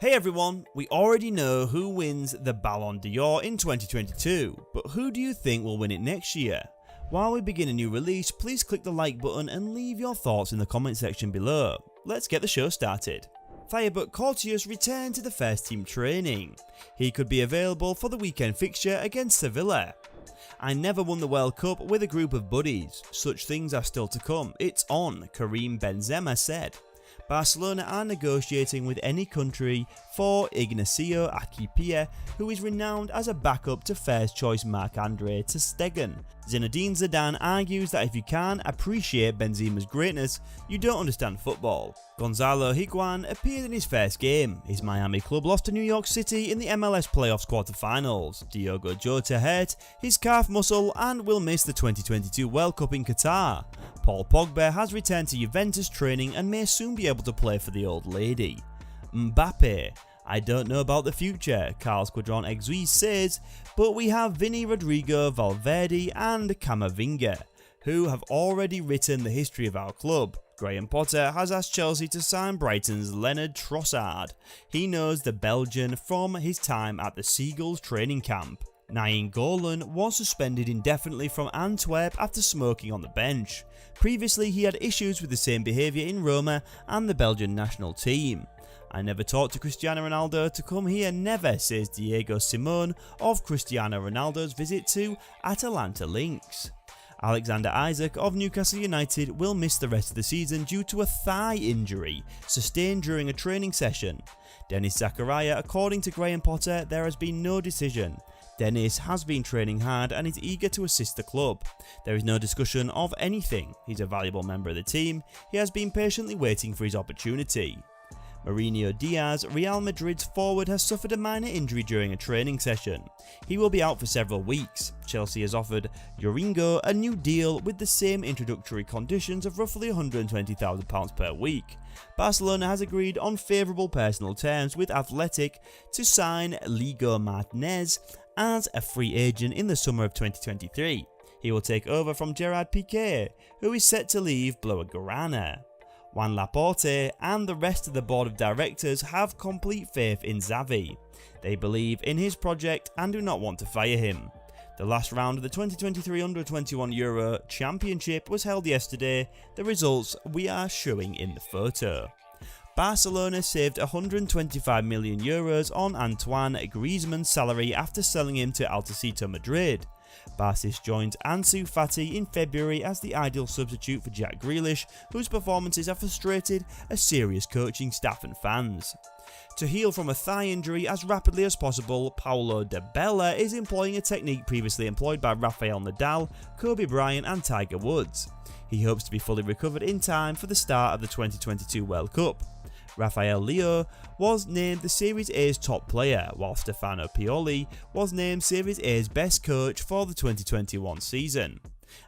Hey everyone, we already know who wins the Ballon d'Or in 2022, but who do you think will win it next year? While we begin a new release, please click the like button and leave your thoughts in the comment section below. Let's get the show started. Thibaut Courtois returned to the first team training. He could be available for the weekend fixture against Sevilla. I never won the World Cup with a group of buddies. Such things are still to come. It's on, Karim Benzema said. Barcelona are negotiating with any country for Ignacio Akipia, who is renowned as a backup to first choice Marc-Andre ter Stegen. Zinedine Zidane argues that if you can't appreciate Benzema's greatness, you don't understand football. Gonzalo Higuain appeared in his first game. His Miami club lost to New York City in the MLS playoffs quarterfinals. Diogo Jota hurt his calf muscle and will miss the 2022 World Cup in Qatar. Paul Pogba has returned to Juventus training and may soon be able to play for the old lady. Mbappe. I don't know about the future, Carl Squadron XAVI says, but we have Vini, Rodrigo, Valverde and Camavinga, who have already written the history of our club. Graham Potter has asked Chelsea to sign Brighton's Leonard Trossard. He knows the Belgian from his time at the Seagulls training camp. Nainggolan was suspended indefinitely from Antwerp after smoking on the bench. Previously, he had issues with the same behaviour in Roma and the Belgian national team. I never talked to Cristiano Ronaldo to come here, never, says Diego Simone of Cristiano Ronaldo's visit to Atalanta Lynx. Alexander Isak of Newcastle United will miss the rest of the season due to a thigh injury sustained during a training session. Dennis Zakaria, according to Graham Potter, there has been no decision. Dennis has been training hard and is eager to assist the club. There is no discussion of anything. He's a valuable member of the team. He has been patiently waiting for his opportunity. Marinho Diaz, Real Madrid's forward, has suffered a minor injury during a training session. He will be out for several weeks. Chelsea has offered Yoringo a new deal with the same introductory conditions of roughly £120,000 per week. Barcelona has agreed on favourable personal terms with Athletic to sign Ligo Martinez as a free agent in the summer of 2023. He will take over from Gerard Piqué, who is set to leave Blaugrana. Juan Laporte and the rest of the board of directors have complete faith in XAVI. They believe in his project and do not want to fire him. The last round of the 2023 Under-21 Euro Championship was held yesterday. The results we are showing in the photo. Barcelona saved €125 million on Antoine Griezmann's salary after selling him to Atletico Madrid. Barcis joined Ansu Fati in February as the ideal substitute for Jack Grealish, whose performances have frustrated a serious coaching staff and fans. To heal from a thigh injury as rapidly as possible, Paulo Dybala is employing a technique previously employed by Rafael Nadal, Kobe Bryant and Tiger Woods. He hopes to be fully recovered in time for the start of the 2022 World Cup. Rafael Leo was named the Series A's top player, while Stefano Pioli was named Series A's best coach for the 2021 season.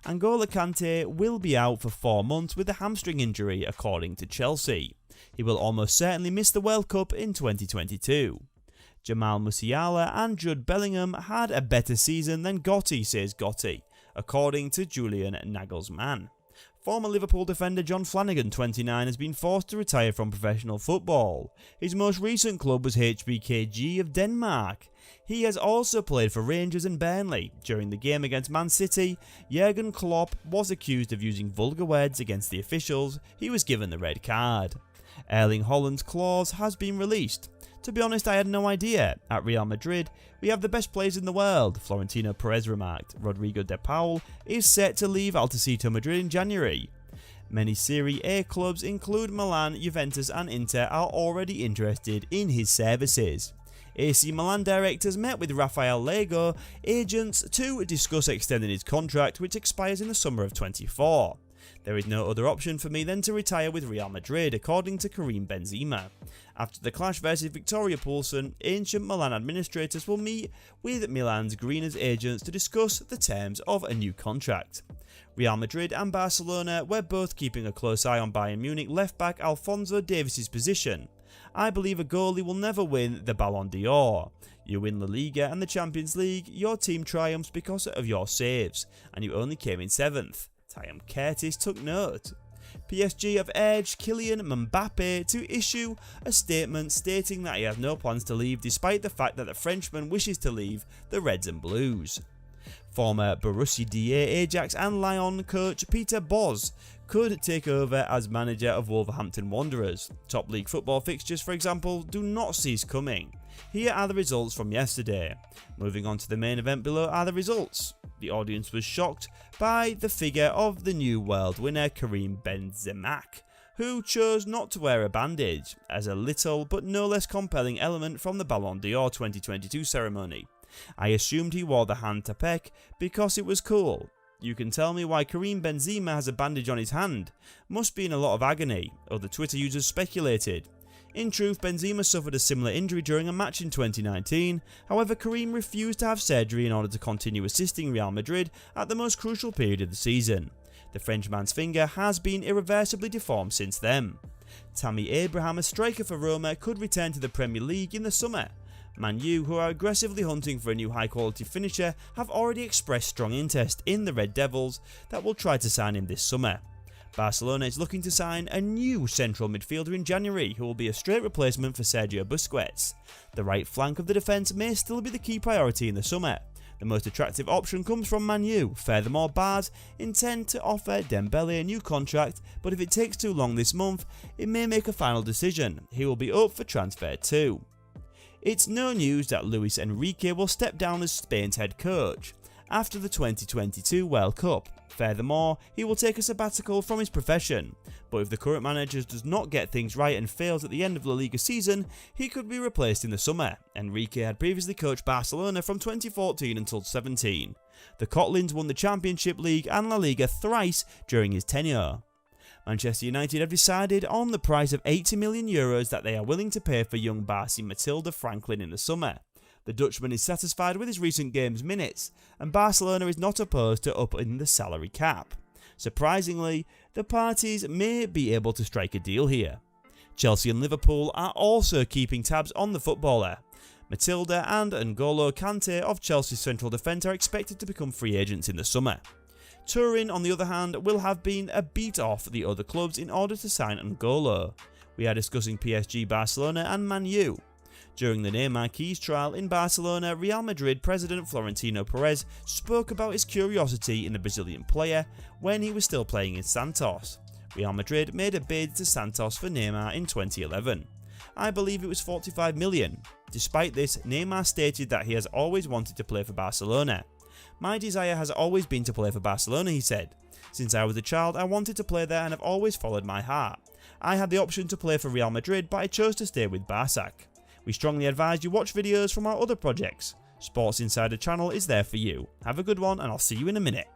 N'Golo Kante will be out for 4 months with a hamstring injury, according to Chelsea. He will almost certainly miss the World Cup in 2022. Jamal Musiala and Jude Bellingham had a better season than Gotti, says Gotti, according to Julian Nagelsmann. Former Liverpool defender John Flanagan, 29, has been forced to retire from professional football. His most recent club was HBKG of Denmark. He has also played for Rangers and Burnley. During the game against Man City, Jurgen Klopp was accused of using vulgar words against the officials. He was given the red card. Erling Haaland's clause has been released. To be honest, I had no idea. At Real Madrid, we have the best players in the world, Florentino Perez remarked. Rodrigo de Paul is set to leave Atletico Madrid in January. Many Serie A clubs, include Milan, Juventus and Inter, are already interested in his services. AC Milan directors met with Rafael Lego agents to discuss extending his contract, which expires in the summer of 2024. There is no other option for me than to retire with Real Madrid, according to Karim Benzema. After the clash versus Victoria Poulsen, ancient Milan administrators will meet with Milan's Greeners agents to discuss the terms of a new contract. Real Madrid and Barcelona were both keeping a close eye on Bayern Munich left-back Alphonso Davies' position. I believe a goalie will never win the Ballon d'Or. You win La Liga and the Champions League, your team triumphs because of your saves, and you only came in 7th. Tyam Curtis took note. PSG have urged Kylian Mbappe to issue a statement stating that he has no plans to leave despite the fact that the Frenchman wishes to leave the Reds and Blues. Former Borussia Dortmund, Ajax and Lyon coach Peter Bosz could take over as manager of Wolverhampton Wanderers. Top league football fixtures, for example, do not cease coming. Here are the results from yesterday. Moving on to the main event, below are the results. The audience was shocked by the figure of the new world winner Karim Benzema, who chose not to wear a bandage as a little but no less compelling element from the Ballon d'Or 2022 ceremony. I assumed he wore the hand to peck because it was cool. You can tell me why Karim Benzema has a bandage on his hand. Must be in a lot of agony, other Twitter users speculated. In truth, Benzema suffered a similar injury during a match in 2019, however Karim refused to have surgery in order to continue assisting Real Madrid at the most crucial period of the season. The Frenchman's finger has been irreversibly deformed since then. Tammy Abraham, a striker for Roma, could return to the Premier League in the summer. Man U, who are aggressively hunting for a new high quality finisher, have already expressed strong interest in the Red Devils that will try to sign him this summer. Barcelona is looking to sign a new central midfielder in January who will be a straight replacement for Sergio Busquets. The right flank of the defence may still be the key priority in the summer. The most attractive option comes from Man U. Furthermore, Bars intend to offer Dembele a new contract, but if it takes too long this month, it may make a final decision. He will be up for transfer too. It's no news that Luis Enrique will step down as Spain's head coach after the 2022 World Cup. Furthermore, he will take a sabbatical from his profession, but if the current manager does not get things right and fails at the end of the La Liga season, he could be replaced in the summer. Enrique had previously coached Barcelona from 2014 until 2017. The Cotlins won the Championship League and La Liga thrice during his tenure. Manchester United have decided on the price of €80 million that they are willing to pay for young Barcy Matilda Franklin in the summer. The Dutchman is satisfied with his recent game's minutes, and Barcelona is not opposed to upping the salary cap. Surprisingly, the parties may be able to strike a deal here. Chelsea and Liverpool are also keeping tabs on the footballer. Matilda and N'Golo Kante of Chelsea's central defence are expected to become free agents in the summer. Turin, on the other hand, will have been a beat off the other clubs in order to sign N'Golo. We are discussing PSG, Barcelona and Man U. During the Neymar keys trial in Barcelona, Real Madrid president Florentino Perez spoke about his curiosity in the Brazilian player when he was still playing in Santos. Real Madrid made a bid to Santos for Neymar in 2011. I believe it was 45 million. Despite this, Neymar stated that he has always wanted to play for Barcelona. My desire has always been to play for Barcelona, he said. Since I was a child, I wanted to play there and have always followed my heart. I had the option to play for Real Madrid, but I chose to stay with Barca. We strongly advise you watch videos from our other projects. Sports Insider channel is there for you. Have a good one and I'll see you in a minute.